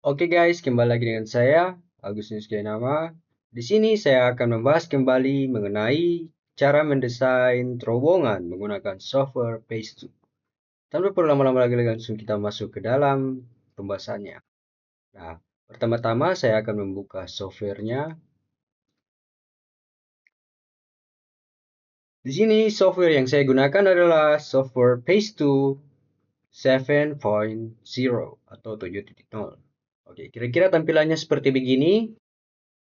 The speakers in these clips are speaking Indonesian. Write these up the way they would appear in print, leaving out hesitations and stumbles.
Oke guys, kembali lagi dengan saya Agustinus Gainama. Di sini saya akan membahas kembali mengenai cara mendesain terowongan menggunakan software Paste. Tanpa perlu lama-lama lagi, langsung kita masuk ke dalam pembahasannya. Nah, pertama-tama saya akan membuka softwarenya. Di sini software yang saya gunakan adalah software Paste 7.0 atau 7.0. Oke, kira-kira tampilannya seperti begini.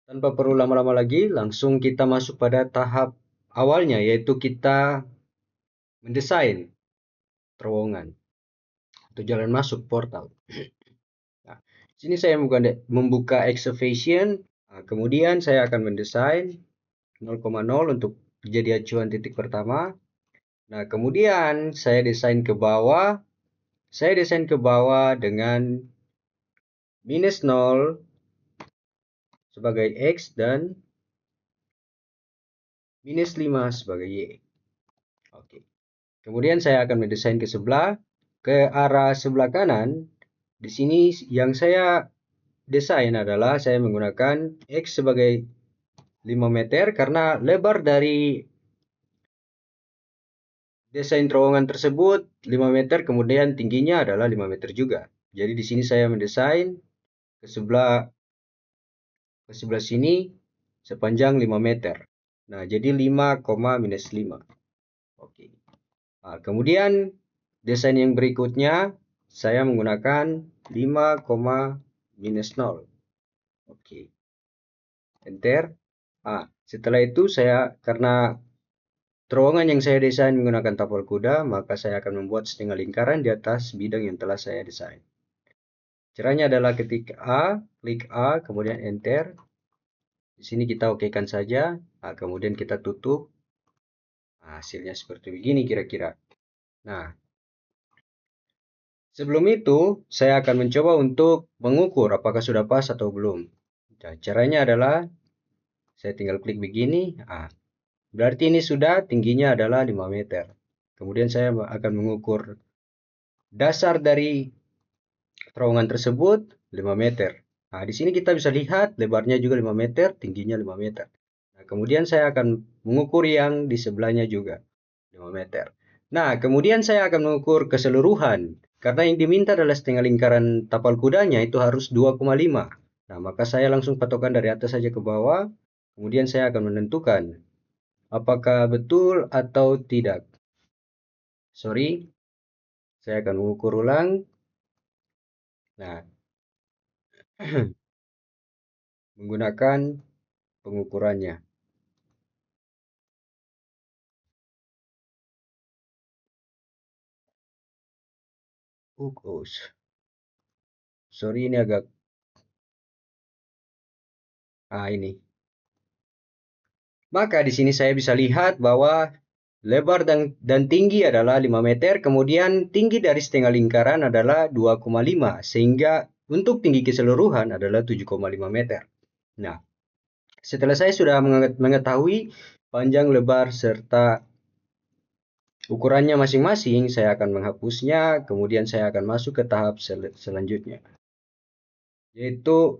Tanpa perlu lama-lama lagi, langsung kita masuk pada tahap awalnya, yaitu kita mendesain terowongan atau jalan masuk portal. Nah, sini saya membuka excavation, kemudian saya akan mendesain 0,0 untuk jadi acuan titik pertama. Nah, kemudian saya desain ke bawah dengan -0 sebagai X dan -5 sebagai Y. Oke. Kemudian saya akan mendesain ke arah sebelah kanan. Di sini yang saya desain adalah saya menggunakan X sebagai 5 meter karena lebar dari desain terowongan tersebut 5 meter, kemudian tingginya adalah 5 meter juga. Jadi di sini saya mendesain ke sebelah sini sepanjang 5 meter. Nah, jadi 5, -5. Oke. Nah, kemudian desain yang berikutnya saya menggunakan 5, -0. Oke. Enter. Setelah itu karena terowongan yang saya desain menggunakan tapal kuda, maka saya akan membuat setengah lingkaran di atas bidang yang telah saya desain. Caranya adalah ketika klik A, kemudian enter. Di sini kita okekan saja. Kemudian kita tutup. Hasilnya seperti begini kira-kira. Nah, sebelum itu, saya akan mencoba untuk mengukur apakah sudah pas atau belum. Nah, caranya adalah saya tinggal klik begini. Berarti ini sudah tingginya adalah 5 meter. Kemudian saya akan mengukur dasar dari terowongan tersebut 5 meter. Di sini kita bisa lihat lebarnya juga 5 meter, tingginya 5 meter. Nah, kemudian saya akan mengukur yang di sebelahnya juga 5 meter. Nah, kemudian saya akan mengukur keseluruhan. Karena yang diminta adalah setengah lingkaran tapal kudanya itu harus 2,5. Nah, maka saya langsung patokan dari atas saja ke bawah. Kemudian saya akan menentukan apakah betul atau tidak. Sorry, saya akan mengukur ulang. Nah, menggunakan pengukurannya. Sorry, ini agak ini. Maka di sini saya bisa lihat bahwa lebar dan tinggi adalah 5 meter, kemudian tinggi dari setengah lingkaran adalah 2,5, sehingga untuk tinggi keseluruhan adalah 7,5 meter. Nah, setelah saya sudah mengetahui panjang, lebar, serta ukurannya masing-masing, saya akan menghapusnya, kemudian saya akan masuk ke tahap selanjutnya, yaitu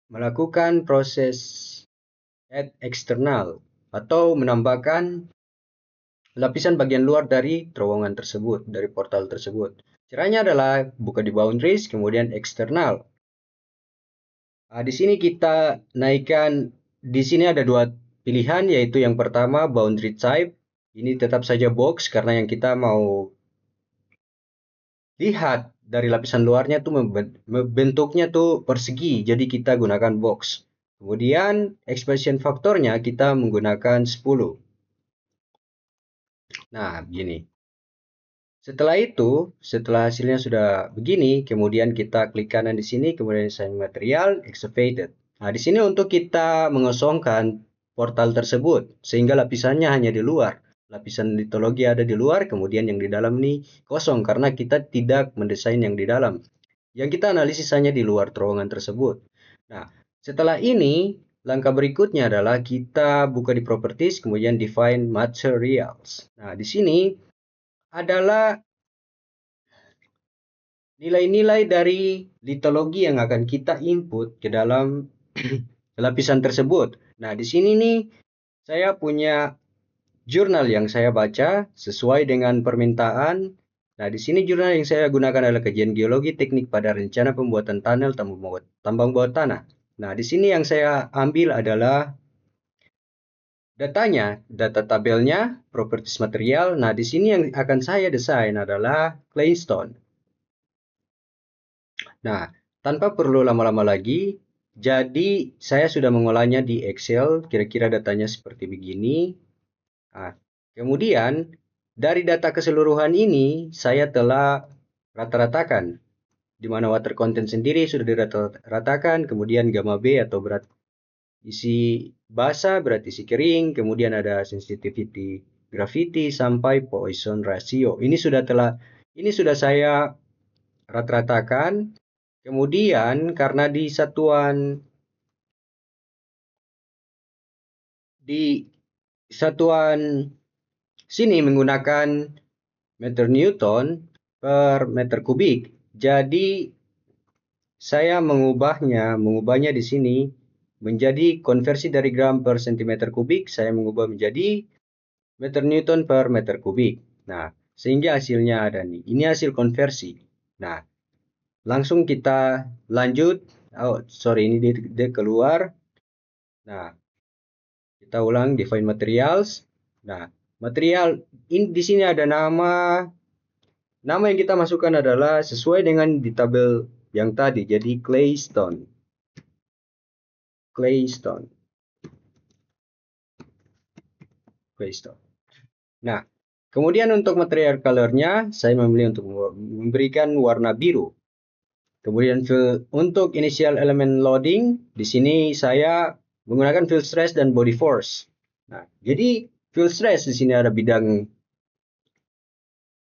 melakukan proses add eksternal atau menambahkan lapisan bagian luar dari terowongan tersebut, dari portal tersebut. Caranya adalah buka di boundaries, kemudian eksternal. Di sini kita naikkan, di sini ada dua pilihan, yaitu yang pertama boundary type. Ini tetap saja box karena yang kita mau lihat dari lapisan luarnya tuh bentuknya tuh persegi, jadi kita gunakan box. Kemudian expansion faktornya kita menggunakan 10. Nah, begini. Setelah hasilnya sudah begini, kemudian kita klik kanan di sini, kemudian desain material, excavated. Nah, di sini untuk kita mengosongkan portal tersebut, sehingga lapisannya hanya di luar. Lapisan litologi ada di luar, kemudian yang di dalam ini kosong, karena kita tidak mendesain yang di dalam. Yang kita analisis hanya di luar terowongan tersebut. Nah, setelah ini, langkah berikutnya adalah kita buka di properties, kemudian define materials. Nah, di sini adalah nilai-nilai dari litologi yang akan kita input ke dalam lapisan tersebut. Nah, di sini nih saya punya jurnal yang saya baca sesuai dengan permintaan. Nah, di sini jurnal yang saya gunakan adalah kajian geologi teknik pada rencana pembuatan tunnel tambang bawah tanah. Nah, di sini yang saya ambil adalah datanya, data tabelnya, properties material. Nah, di sini yang akan saya desain adalah claystone. Nah, tanpa perlu lama-lama lagi, jadi saya sudah mengolahnya di Excel, kira-kira datanya seperti begini. Nah, kemudian dari data keseluruhan ini, saya telah rata-ratakan, di mana water content sendiri sudah dirata-ratakan, kemudian gamma B atau berat isi basah, berat isi kering, kemudian ada sensitivity gravity sampai Poisson ratio. Ini sudah saya rata-ratakan. Kemudian karena di satuan sini menggunakan meter Newton per meter kubik. Jadi saya mengubahnya di sini menjadi konversi dari gram per sentimeter kubik, saya mengubah menjadi meter Newton per meter kubik. Nah, sehingga hasilnya ada nih. Ini hasil konversi. Nah, langsung kita lanjut. Oh, sorry, ini dia keluar. Nah, kita ulang define materials. Nah, material ini di sini ada nama. Nama yang kita masukkan adalah sesuai dengan di tabel yang tadi. Jadi claystone. Claystone. Claystone. Nah, kemudian untuk material colornya saya memilih untuk memberikan warna biru. Kemudian untuk initial element loading, di sini saya menggunakan field stress dan body force. Nah, jadi field stress di sini ada bidang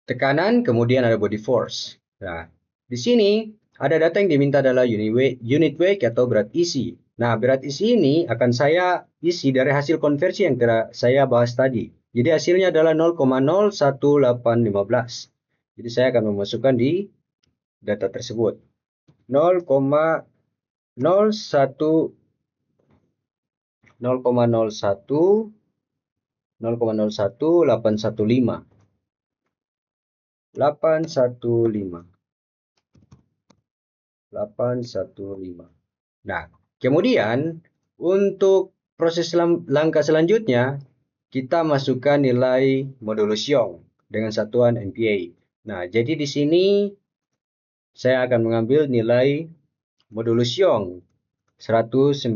tekanan, kemudian ada body force. Nah, di sini ada data yang diminta adalah unit weight atau berat isi. Nah, berat isi ini akan saya isi dari hasil konversi yang telah saya bahas tadi. Jadi hasilnya adalah 0,01815. Jadi saya akan memasukkan di data tersebut. 0,01 0,01815 815. Nah, kemudian untuk proses langkah selanjutnya kita masukkan nilai modulus Young dengan satuan MPa. Nah, jadi di sini saya akan mengambil nilai modulus Young 196.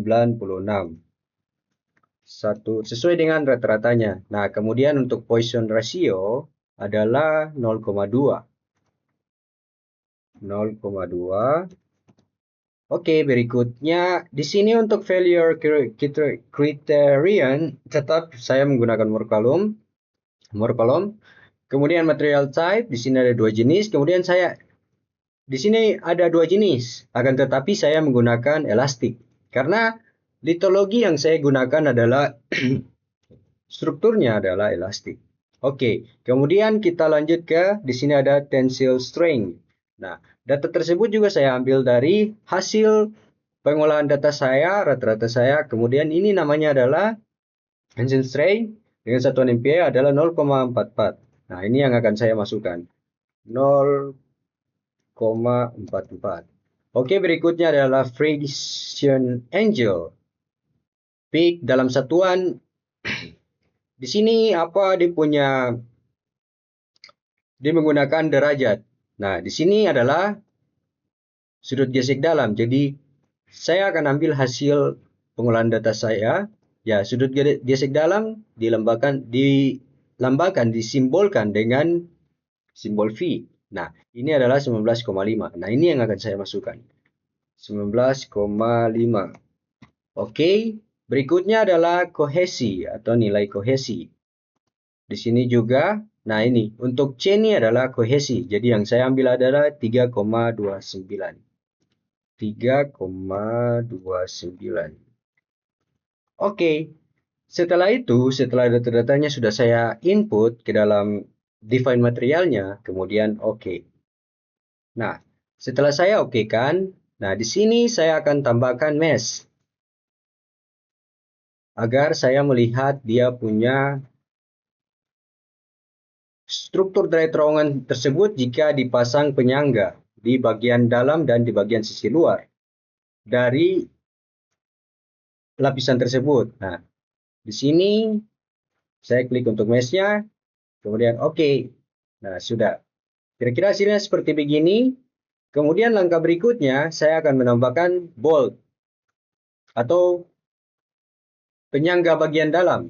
Sesuai dengan rata-ratanya. Nah, kemudian untuk Poisson ratio adalah 0,2. 0,2. Oke, berikutnya di sini untuk failure criterion tetap saya menggunakan Morcolom. Kemudian material type di sini ada dua jenis. Kemudian di sini ada dua jenis, akan tetapi saya menggunakan elastik karena litologi yang saya gunakan adalah strukturnya adalah elastik. Oke, kemudian kita lanjut ke di sini ada tensile strength. Nah, data tersebut juga saya ambil dari hasil pengolahan data saya, rata-rata saya. Kemudian ini namanya adalah tensile strength dengan satuan MPa adalah 0,44. Nah, ini yang akan saya masukkan. 0,44. Oke, berikutnya adalah friction angle. Peak dalam satuan di sini dia menggunakan derajat. Nah, di sini adalah sudut gesek dalam. Jadi saya akan ambil hasil pengolahan data saya. Ya, sudut gesek dalam disimbolkan dengan simbol V. Nah, ini adalah 19,5. Nah, ini yang akan saya masukkan. 19,5. Oke, berikutnya adalah kohesi atau nilai kohesi. Di sini juga, nah ini untuk C ini adalah kohesi. Jadi yang saya ambil adalah 3,29. 3,29. Oke, setelah data-datanya sudah saya input ke dalam define materialnya, kemudian oke. Nah, Setelah saya oke kan, nah di sini saya akan tambahkan mesh agar saya melihat dia punya struktur dari terowongan tersebut jika dipasang penyangga di bagian dalam dan di bagian sisi luar dari lapisan tersebut. Nah, di sini saya klik untuk mesh-nya, kemudian oke. Nah, sudah. Kira-kira hasilnya seperti begini. Kemudian langkah berikutnya, saya akan menambahkan bolt atau penyangga bagian dalam.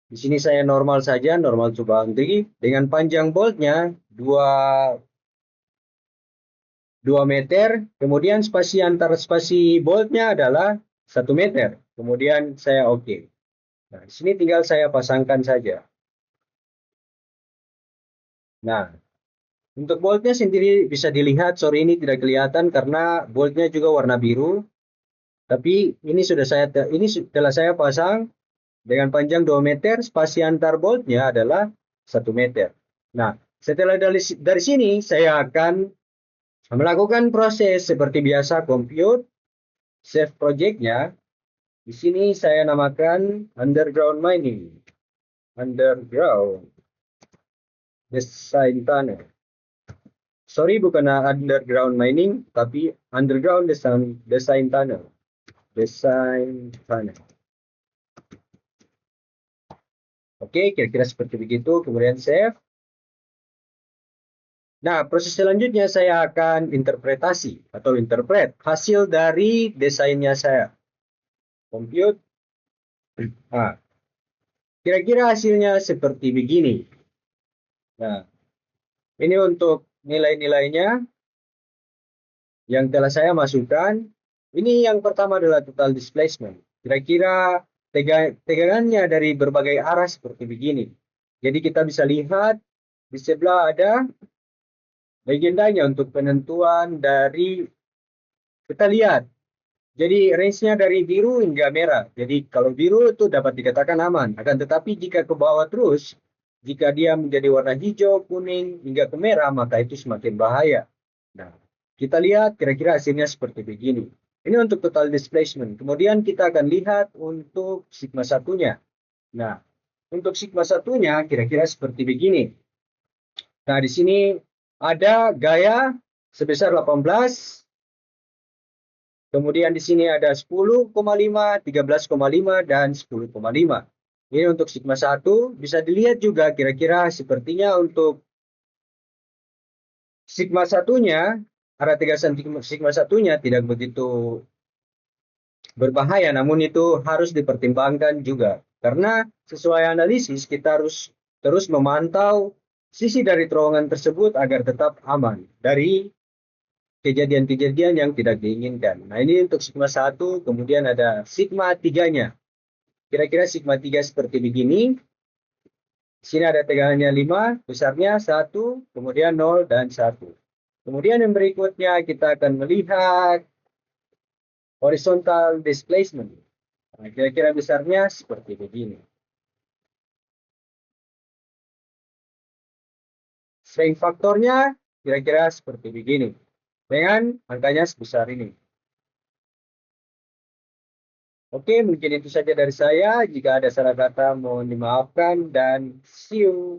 Di sini saya normal saja, normal to boundary, dengan panjang boltnya 2 meter, kemudian spasi antar spasi boltnya adalah 1 meter. Kemudian saya oke. Nah, di sini tinggal saya pasangkan saja. Nah, untuk boltnya sendiri bisa dilihat, sorry ini tidak kelihatan karena boltnya juga warna biru. Tapi ini setelah saya pasang dengan panjang 2 meter, spasi antar boltnya adalah 1 meter. Nah, setelah dari sini saya akan melakukan proses seperti biasa compute, save projectnya. Di sini saya namakan underground mining, underground design tunnel. Sorry, bukan underground mining, tapi underground design tunnel. Design tunnel. Oke, kira-kira seperti begitu. Kemudian save. Nah, proses selanjutnya saya akan interpretasi atau interpret hasil dari desainnya saya. Compute. Nah, kira-kira hasilnya seperti begini. Nah, ini untuk nilai-nilainya yang telah saya masukkan. Ini yang pertama adalah total displacement. Kira-kira tegangannya dari berbagai arah seperti begini. Jadi kita bisa lihat di sebelah ada legendanya untuk penentuan dari, kita lihat. Jadi range-nya dari biru hingga merah. Jadi kalau biru itu dapat dikatakan aman. Akan tetapi jika ke bawah terus, jika dia menjadi warna hijau, kuning, hingga ke merah, maka itu semakin bahaya. Nah, kita lihat kira-kira hasilnya seperti begini. Ini untuk total displacement. Kemudian kita akan lihat untuk sigma satunya. Nah, untuk sigma satunya kira-kira seperti begini. Nah, di sini ada gaya sebesar 18. Kemudian di sini ada 10,5, 13,5, dan 10,5. Ini untuk sigma 1. Bisa dilihat juga kira-kira sepertinya untuk sigma satunya, arah tegasan sigma satunya tidak begitu berbahaya, namun itu harus dipertimbangkan juga. Karena sesuai analisis, kita harus terus memantau sisi dari terowongan tersebut agar tetap aman dari kejadian-kejadian yang tidak diinginkan. Nah, ini untuk sigma 1, kemudian ada sigma 3-nya. Kira-kira sigma 3 seperti begini. Di sini ada tegangannya 5, besarnya 1, kemudian 0 dan 1. Kemudian yang berikutnya kita akan melihat horizontal displacement. Nah, kira-kira besarnya seperti begini. Swing faktornya kira-kira seperti begini. Dengan angkanya sebesar ini. Oke, mungkin itu saja dari saya. Jika ada salah kata mohon dimaafkan dan see you.